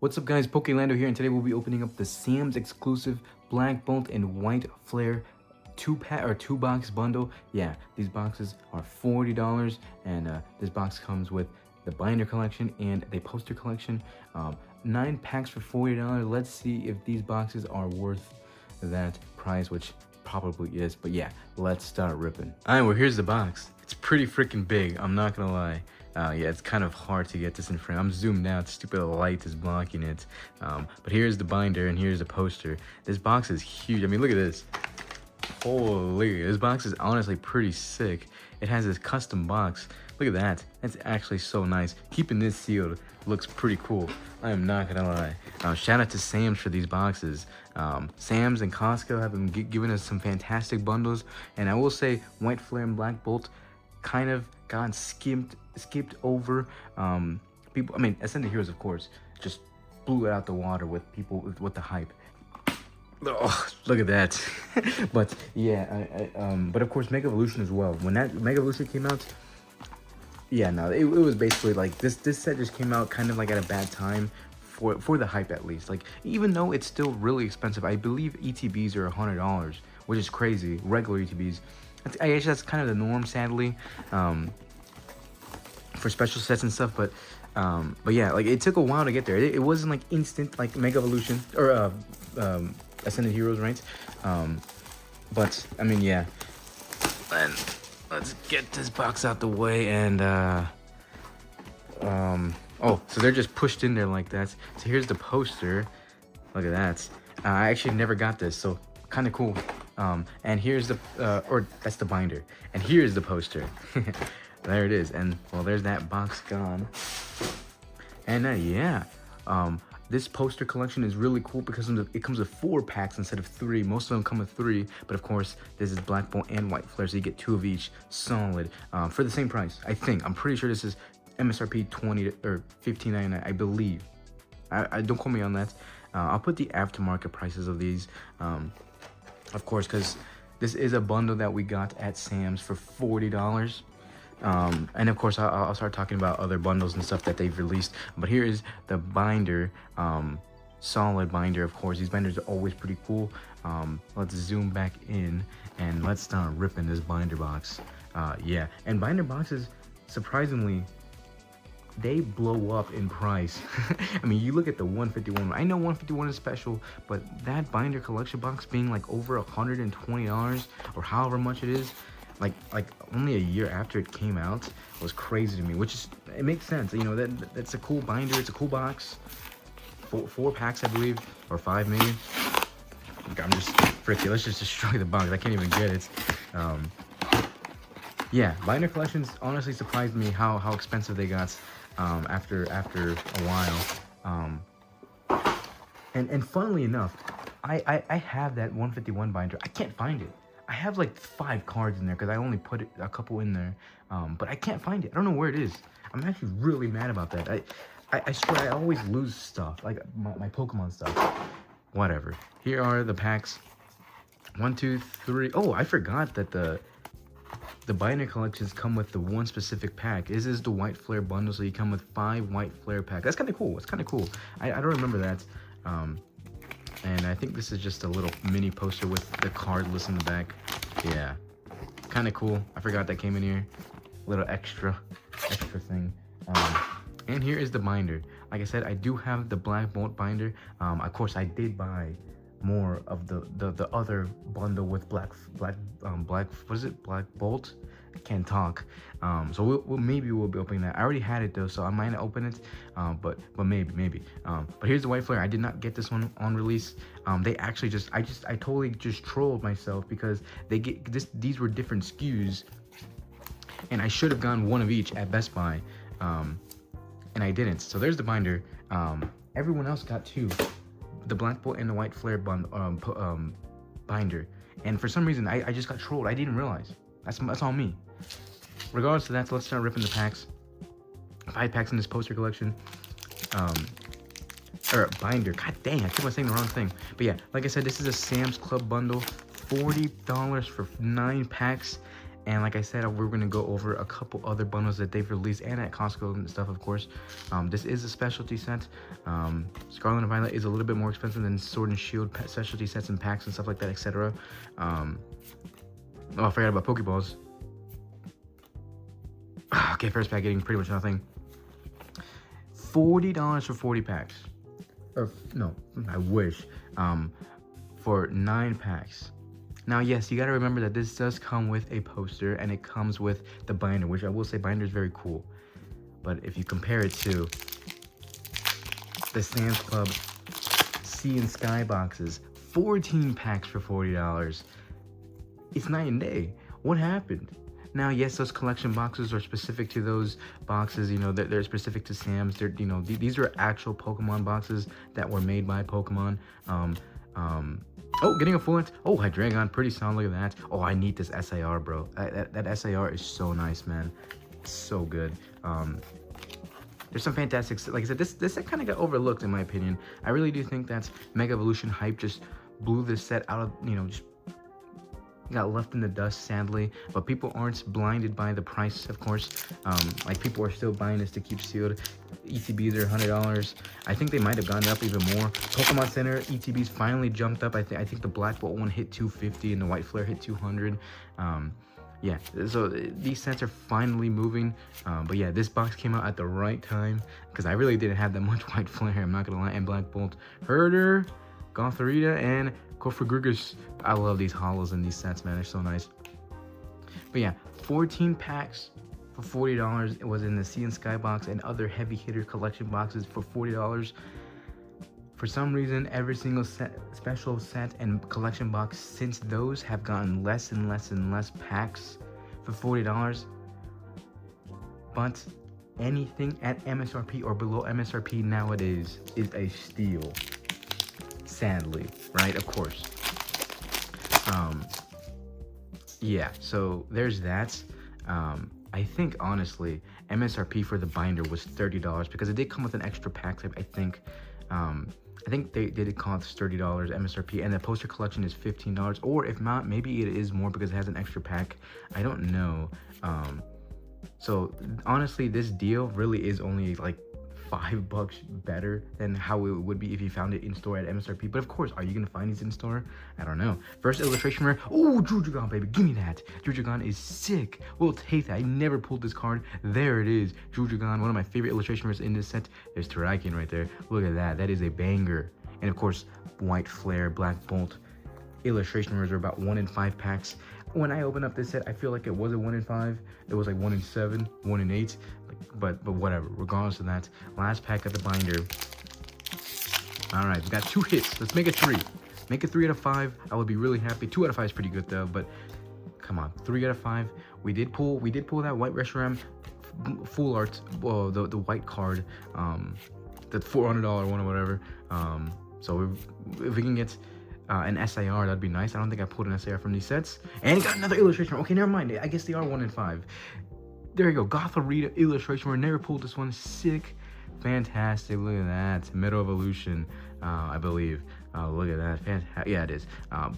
What's up guys, Pokelando here, and today we'll be opening up the Sam's exclusive Black Bolt and White Flare two box bundle. Yeah, these boxes are $40, and this box comes with the binder collection and the poster collection. 9 packs for $40. Let's see if these boxes are worth that price, which probably is. But yeah, let's start ripping. Alright, well here's the box. It's pretty freaking big, I'm not gonna lie. Yeah, it's kind of hard to get this in frame. I'm zoomed out, the stupid light is blocking it. But here's the binder and here's the poster. This box is huge. I mean, look at this. Holy, this box is honestly pretty sick. It has this custom box. Look at that. That's actually so nice. Keeping this sealed looks pretty cool. I am not gonna lie. Shout out to Sam's for these boxes. Sam's and Costco have been giving us some fantastic bundles. And I will say, White Flare and Black Bolt kind of got skipped over. People, I mean, Ascended Heroes, of course, just blew it out the water with people with the hype. Oh, look at that. But yeah, but of course Mega Evolution as well. When that Mega Evolution came out, yeah, no, it was basically like this set just came out kind of like at a bad time for the hype, at least. Like, even though it's still really expensive, I believe ETBs are $100, which is crazy. Regular ETBs, I guess that's kind of the norm, sadly, for special sets and stuff. But yeah, like, it took a while to get there. It wasn't like instant like Mega Evolution or Ascended Heroes, right? But I mean, yeah. And let's get this box out the way. And oh, so they're just pushed in there like that. So here's the poster. Look at that. I actually never got this, so kind of cool. And here's the or that's the binder, and here's the poster. There it is. And well, there's that box gone. And yeah, this poster collection is really cool because it comes with 4 packs instead of 3. Most of them come with 3, but of course this is Black Bolt and White Flare, so you get 2 of each, solid, for the same price. I think, I'm pretty sure this is MSRP $20 or $15.99, I believe. I don't quote me on that. I'll put the aftermarket prices of these, of course, because this is a bundle that we got at Sam's for $40. And of course I'll start talking about other bundles and stuff that they've released. But here is the binder, solid binder. Of course, these binders are always pretty cool. Let's zoom back in and let's start ripping this binder box. Yeah, and binder boxes, surprisingly, they blow up in price. I mean, you look at the 151. I know 151 is special, but that binder collection box being like over $120 or however much it is, like only a year after it came out, was crazy to me. Which is, it makes sense, you know, that's a cool binder. It's a cool box. 4 packs, I believe, or 5 maybe. I'm just freaking, let's just destroy the box. I can't even get it. Yeah, binder collections honestly surprised me how expensive they got after a while. And funnily enough, I have that 151 binder. I can't find it. I have like 5 cards in there because I only put a couple in there, but I can't find it. I don't know where it is. I'm actually really mad about that. I swear I always lose stuff, like my Pokemon stuff. Whatever. Here are the packs. 1, 2, 3. Oh, I forgot that the binder collections come with the one specific pack. This is the White Flare bundle, so you come with 5 White Flare packs. That's kind of cool. It's kind of cool. I don't remember that. And I think this is just a little mini poster with the card list in the back. Yeah, kind of cool. I forgot that came in here. Little extra thing. And here is the binder. Like I said, I do have the Black Bolt binder. Of course, I did buy more of the other bundle with Black what is it? Black Bolt. I can't talk. So maybe we'll be opening that. I already had it though, so I might not open it. But maybe. But here's the White Flare. I did not get this one on release. They actually I totally just trolled myself because these were different SKUs, and I should have gone one of each at Best Buy, and I didn't. So there's the binder. Everyone else got 2, the Black Bolt and the White Flare binder, and for some reason I just got trolled. I didn't realize. That's on me. Regardless of that, so let's start ripping the packs. 5 packs in this poster collection. Or binder. God dang, I keep on saying the wrong thing. But yeah, like I said, this is a Sam's Club bundle. $40 for 9 packs. And like I said, we're going to go over a couple other bundles that they've released and at Costco and stuff, of course. This is a specialty set. Scarlet and Violet is a little bit more expensive than Sword and Shield specialty sets and packs and stuff like that, etc. Oh, I forgot about Pokeballs. Okay, first pack getting pretty much nothing. $40 for 40 packs. Or, no, I wish. For 9 packs. Now, yes, you got to remember that this does come with a poster, and it comes with the binder, which I will say binder is very cool. But if you compare it to the Sam's Club Sea and Sky boxes, 14 packs for $40, it's night and day. What happened? Now, yes, those collection boxes are specific to those boxes. You know, they're specific to Sam's. They're, you know, these are actual Pokemon boxes that were made by Pokemon. Oh, getting a full int. Oh, Hydreigon, pretty solid. Look at that. Oh, I need this SAR, bro. That SAR is so nice, man. So good. There's some fantastic, like I said, this set kind of got overlooked in my opinion. I really do think that Mega Evolution hype just blew this set out of, you know, just got left in the dust, sadly. But people aren't blinded by the price, of course. Like, people are still buying this to keep sealed. ETBs are $100. I think they might have gone up even more. Pokemon Center ETBs finally jumped up. I think the Black Bolt one hit 250 and the White Flare hit 200. Yeah, so these sets are finally moving. But yeah, this box came out at the right time because I really didn't have that much White Flare, I'm not gonna lie. And Black Bolt, Herder, Gothorita, and Kofagrugus. I love these holos in these sets, man. They're so nice. But yeah, 14 packs for $40. It was in the Sea and Sky box and other heavy hitter collection boxes for $40. For some reason, every single special set and collection box since those have gotten less and less and less packs for $40. But anything at MSRP or below MSRP nowadays is a steal. Sadly, right? Of course. Yeah, so there's that. I think, honestly, MSRP for the binder was $30 because it did come with an extra pack type, I think. I think they did cost $30 MSRP, and the poster collection is $15, or if not, maybe it is more because it has an extra pack. I don't know. So honestly, this deal really is only like $5 better than how it would be if you found it in store at MSRP. But of course, are you gonna find these in store? I don't know. First illustration rare. Oh, Jujugon, baby, give me that. Jujugon is sick. We'll take that. I never pulled this card. There it is. Jujugon, one of my favorite illustration rares in this set. There's Terraikin right there. Look at that. That is a banger. And of course, White Flare, Black Bolt. Illustration rares are about 1 in 5 packs. When I opened up this set, I feel like it was a 1 in 5. It was like 1 in 7, 1 in 8. But whatever. Regardless of that, last pack of the binder. All right, we got 2 hits. Let's make it 3. Make it 3 out of 5. I would be really happy. 2 out of 5 is pretty good though. But come on, 3 out of 5. We did pull that White Reshiram full art. Well, the white card. The $400 one or whatever. So if we can get an SAR, that'd be nice. I don't think I pulled an SAR from these sets. And got another illustration. Okay, never mind. I guess they are 1 in 5. There you go. Gothorita illustration. We never pulled this one. Sick. Fantastic. Look at that. Meta Evolution, I believe. Look at that. Fantastic. Yeah, it is.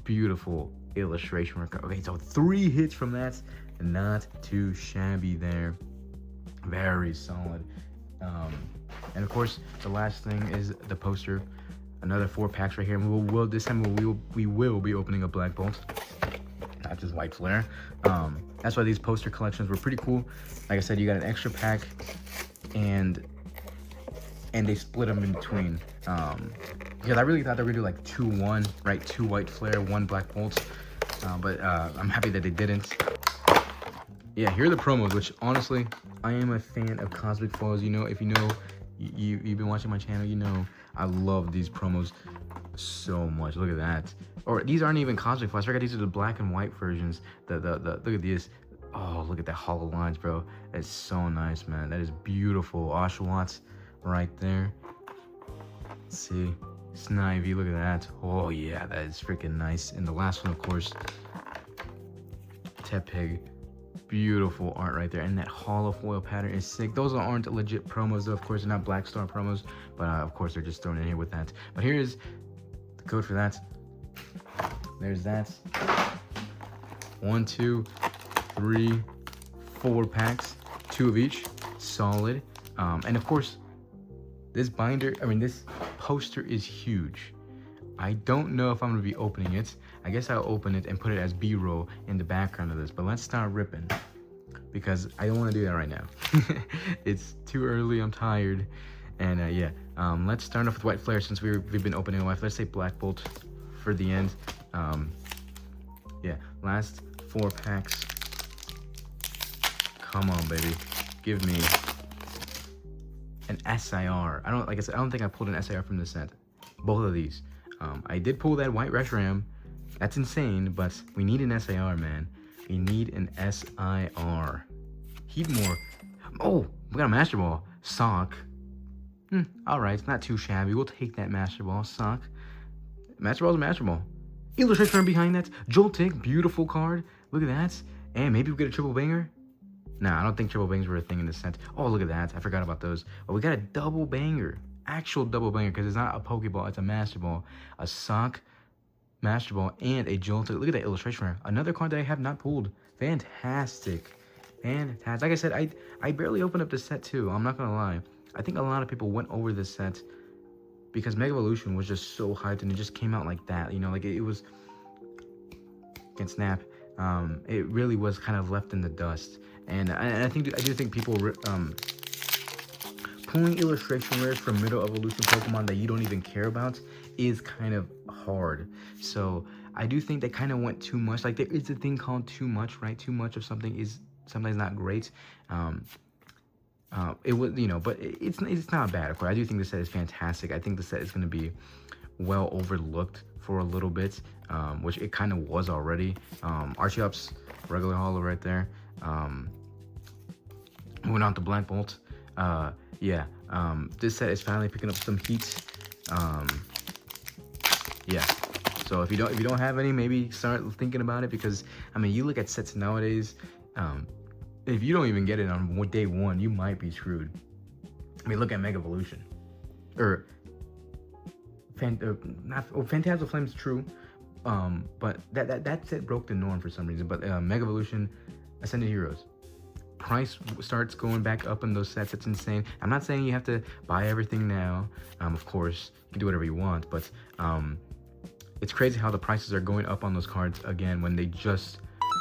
Beautiful illustration. Okay, so 3 hits from that. Not too shabby there. Very solid. And of course, the last thing is the poster. Another 4 packs right here. And this time we will be opening a Black Bolt, not just White Flare. That's why these poster collections were pretty cool. Like I said, you got an extra pack, and they split them in between. Because I really thought they were gonna do like 2-1, right? 2 White Flare, 1 Black Bolt. But I'm happy that they didn't. Yeah, here are the promos, which honestly, I am a fan of Cosmic Foils. You know, if you know, you've been watching my channel, you know I love these promos so much. Look at that. Or these aren't even Cosmic Foils. I forgot these are the black and white versions. Look at this. Oh, look at that hollow lines, bro. That's so nice, man. That is beautiful. Oshawott right there. Let's see. Snivy, look at that. Oh yeah, that is freaking nice. And the last one, of course, Tepig. Beautiful art right there, and that hollow foil pattern is sick. Those aren't legit promos though, of course. They're not Black Star promos, but of course they're just thrown in here with that. But here's the code for that. There's that. 1, 2, 3, 4 packs, 2 of each, solid. And of course, this binder, this poster is huge. I don't know if I'm gonna be opening it. I guess I'll open it and put it as B-roll in the background of this, but let's start ripping because I don't want to do that right now. It's too early, I'm tired. And let's start off with White Flare since we've been opening White Flare. Let's say Black Bolt for the end. Last 4 packs. Come on, baby. Give me an SIR. I don't think I pulled an SIR from this set. Both of these. I did pull that White Reshiram. That's insane, but we need an SIR, man. We need an SIR. Heatmore. Oh, we got a Master Ball. Sock. Alright, it's not too shabby. We'll take that Master Ball. Sock. Master Ball's a Master Ball. Illustration behind that. Joltik, beautiful card. Look at that. And maybe we get a triple banger. Nah, I don't think triple bangers were a thing in this set. Oh, look at that. I forgot about those. But we got a double banger. Actual double banger, because it's not a Pokeball, it's a Master Ball. A Sock, Master Ball, and a Joltik. Look at that illustration rare. Another card that I have not pulled. Fantastic. Fantastic. Like I said, I barely opened up this set too. I'm not gonna lie. I think a lot of people went over this set because Mega Evolution was just so hyped and it just came out like that. You know, like it was. Can't snap. It really was kind of left in the dust. And I do think people pulling illustration rares from middle evolution Pokemon that you don't even care about is kind of hard. So I do think they kind of went too much. Like there is a thing called too much, right? Too much of something is sometimes not great. It was, but it's not bad. Of course, I do think the set is fantastic. I think the set is going to be well overlooked for a little bit, which it kind of was already. Archeops, regular holo right there. Moving on to Black Bolt. This set is finally picking up some heat. So if you don't have any, maybe start thinking about it, because you look at sets nowadays. If you don't even get it on day 1, you might be screwed. Look at Mega Evolution, or Phantasmal Flame's true, but that set broke the norm for some reason. But Mega Evolution, Ascended Heroes, price starts going back up in those sets. It's insane. I'm not saying you have to buy everything now. Of course, you can do whatever you want, but it's crazy how the prices are going up on those cards again when they just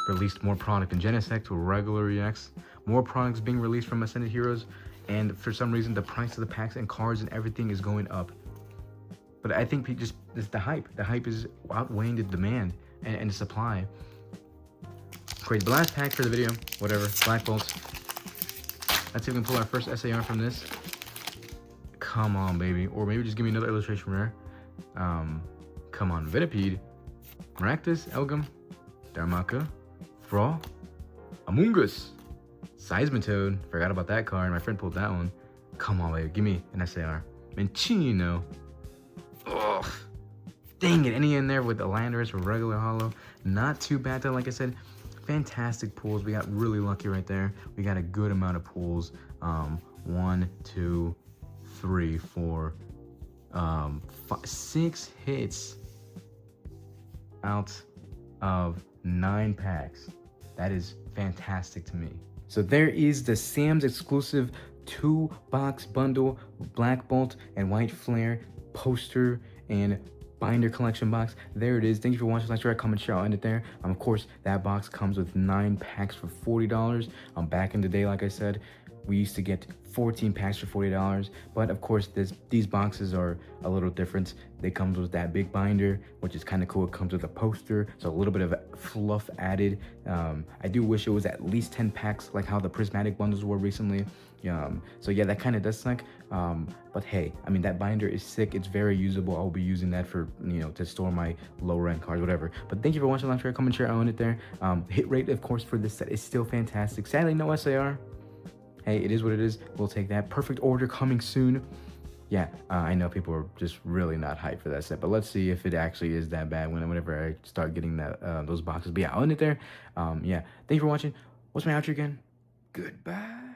released more product in Genesect to regular EX. More products being released from Ascended Heroes, and for some reason the price of the packs and cards and everything is going up. But I think it's the hype. The hype is outweighing the demand and the supply. Crazy. The last pack for the video, whatever. Black Bolts. Let's see if we can pull our first SAR from this. Come on, baby. Or maybe just give me another illustration rare. Come on. Venipede, Maractus, Elgum, Darmaka, Fraw, Amoonguss, Seismitoad. Forgot about that card. My friend pulled that one. Come on, baby. Give me an SAR. Minchino. Ugh. Dang it. Any in there with the Landorus or regular holo. Not too bad though. Like I said, fantastic pulls. We got really lucky right there. We got a good amount of pulls. 1, 2, 3, 4, 5, 6 hits out of 9 packs. That is fantastic to me. So there is the Sam's exclusive 2-box bundle, Black Bolt and White Flare poster and binder collection box. There it is. Thank you for watching. Like, share, comment, share. I'll end it there. Of course, that box comes with 9 packs for $40. Back in the day, like I said, we used to get 14 packs for $40, but of course these boxes are a little different. They come with that big binder, which is kind of cool. It comes with a poster, so a little bit of fluff added. I do wish it was at least 10 packs like how the prismatic bundles were recently. So yeah, that kind of does suck. But hey, that binder is sick. It's very usable. I'll be using that for, to store my lower end cards, whatever. But thank you for watching. Like, share, comment, share. I'll end it there. Hit rate, of course, for this set is still fantastic. Sadly, no SAR. Hey, it is what it is. We'll take that. Perfect order coming soon. Yeah, I know people are just really not hyped for that set, but let's see if it actually is that bad whenever I start getting those boxes. But yeah, I'll end it there. Yeah, thank you for watching. What's my outro again? Goodbye.